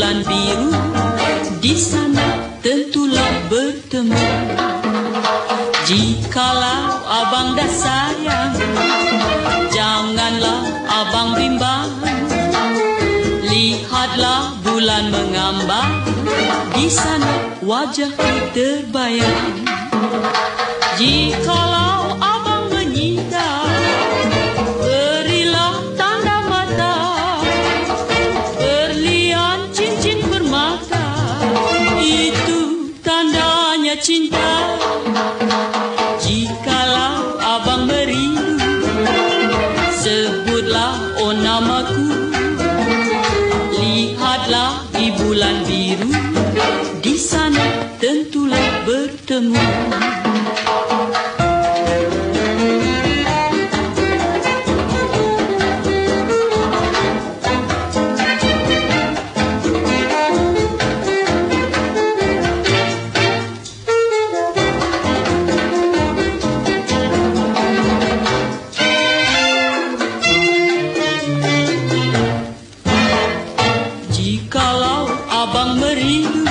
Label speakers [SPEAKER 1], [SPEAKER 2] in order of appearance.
[SPEAKER 1] bulan biru, di sana tentulah bertemu. Jikalau abang dah sayang, janganlah abang bimbang. Lihatlah bulan mengambang, di sana wajahku terbayang. Jikalau abang menyinta, berilah tanda mata, berlian cincin permata, itu tandanya cinta. Jikalau abang merindu, sebutlah oh namaku. Lihatlah di bulan biru, di sana tentulah bertemu. Jikalau abang merindu,